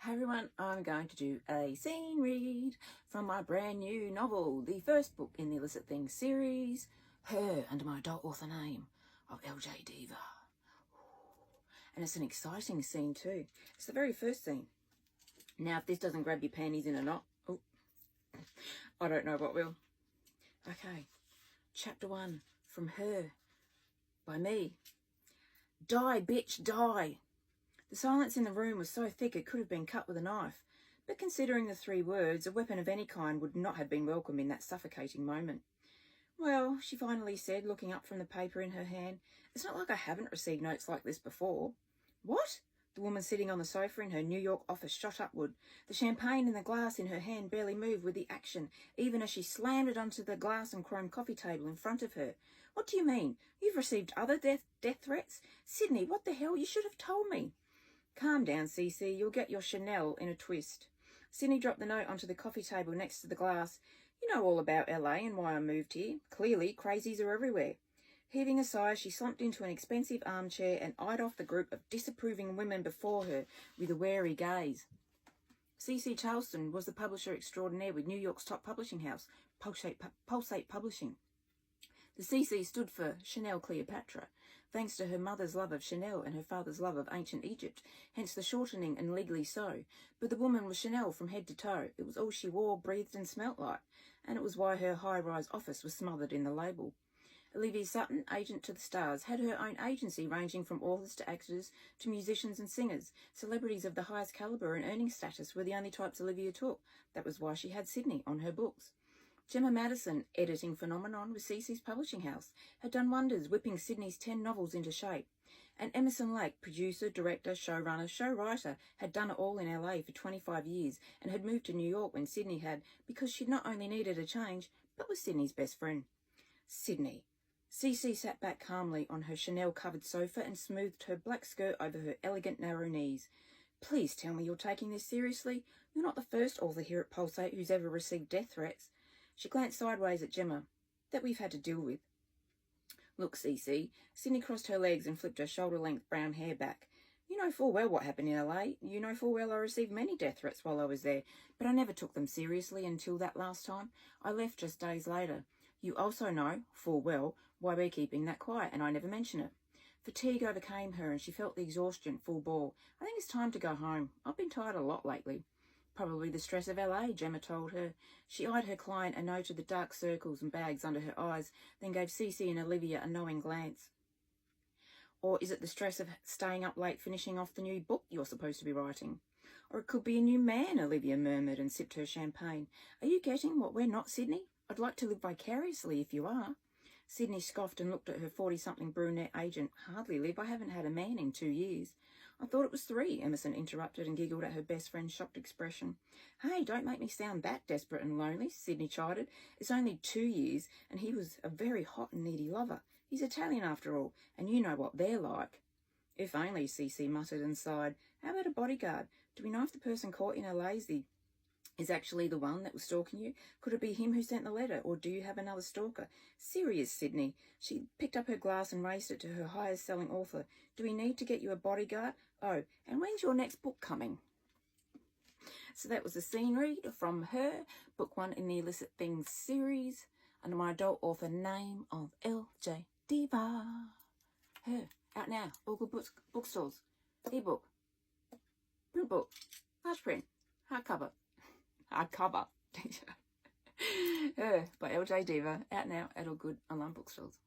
Hi everyone, I'm going to do a scene read from my brand new novel, the first book in the Illicit Things series, Her, under my adult author name of LJ Diva. And it's an exciting scene too. It's the very first scene. Now if this doesn't grab your panties in a knot, I don't know what will. Okay, chapter 1 from Her by me. Die, bitch, die! The silence in the room was so thick it could have been cut with a knife, but considering the 3 words, a weapon of any kind would not have been welcome in that suffocating moment. Well, she finally said, looking up from the paper in her hand, it's not like I haven't received notes like this before. What? The woman sitting on the sofa in her New York office shot upward. The champagne in the glass in her hand barely moved with the action, even as she slammed it onto the glass and chrome coffee table in front of her. What do you mean? You've received other death threats? Sydney, what the hell? You should have told me. Calm down, Cece. You'll get your Chanel in a twist. Sydney dropped the note onto the coffee table next to the glass. You know all about LA and why I moved here. Clearly, crazies are everywhere. Heaving a sigh, she slumped into an expensive armchair and eyed off the group of disapproving women before her with a wary gaze. C.C. Charleston was the publisher extraordinaire with New York's top publishing house, Pulsate Publishing. The CC stood for Chanel Cleopatra, thanks to her mother's love of Chanel and her father's love of ancient Egypt, hence the shortening and legally so. But the woman was Chanel from head to toe. It was all she wore, breathed and smelt like, and it was why her high-rise office was smothered in the label. Olivia Sutton, agent to the stars, had her own agency ranging from authors to actors to musicians and singers. Celebrities of the highest calibre and earning status were the only types Olivia took. That was why she had Sydney on her books. Gemma Madison, editing phenomenon with Cece's publishing house, had done wonders whipping Sydney's 10 novels into shape. And Emerson Lake, producer, director, showrunner, showwriter, had done it all in LA for 25 years and had moved to New York when Sydney had, because she'd not only needed a change, but was Sydney's best friend. Sydney. Cece sat back calmly on her Chanel-covered sofa and smoothed her black skirt over her elegant narrow knees. Please tell me you're taking this seriously. You're not the first author here at Pulsate who's ever received death threats. She glanced sideways at Gemma, that we've had to deal with. Look, Cece. Sydney crossed her legs and flipped her shoulder-length brown hair back. You know full well what happened in LA. You know full well I received many death threats while I was there, but I never took them seriously until that last time. I left just days later. You also know, full well, why we're keeping that quiet, and I never mention it. Fatigue overcame her, and she felt the exhaustion full bore. I think it's time to go home. I've been tired a lot lately. Probably the stress of LA, Gemma told her. She eyed her client and noted the dark circles and bags under her eyes, then gave Cece and Olivia a knowing glance. Or is it the stress of staying up late finishing off the new book you're supposed to be writing? Or it could be a new man, Olivia murmured and sipped her champagne. Are you getting what we're not, Sydney? I'd like to live vicariously if you are. Sydney scoffed and looked at her 40-something brunette agent. Hardly live. I haven't had a man in 2 years. I thought it was 3, Emerson interrupted and giggled at her best friend's shocked expression. Hey, don't make me sound that desperate and lonely, Sydney chided. It's only 2 years, and he was a very hot and needy lover. He's Italian after all, and you know what they're like. If only, Cece muttered and sighed. How about a bodyguard? Do we know if the person caught in LA is actually the one that was stalking you? Could it be him who sent the letter, or do you have another stalker? Serious, Sydney. She picked up her glass and raised it to her highest-selling author. Do we need to get you a bodyguard? Oh, and when's your next book coming? So that was a scene read from Her, book 1 in the Illicit Things series, under my adult author name of LJ Diva. Her, out now, all good bookstores, ebook, print book, large print, hardcover. Her by LJ Diva, out now at all good online bookstores.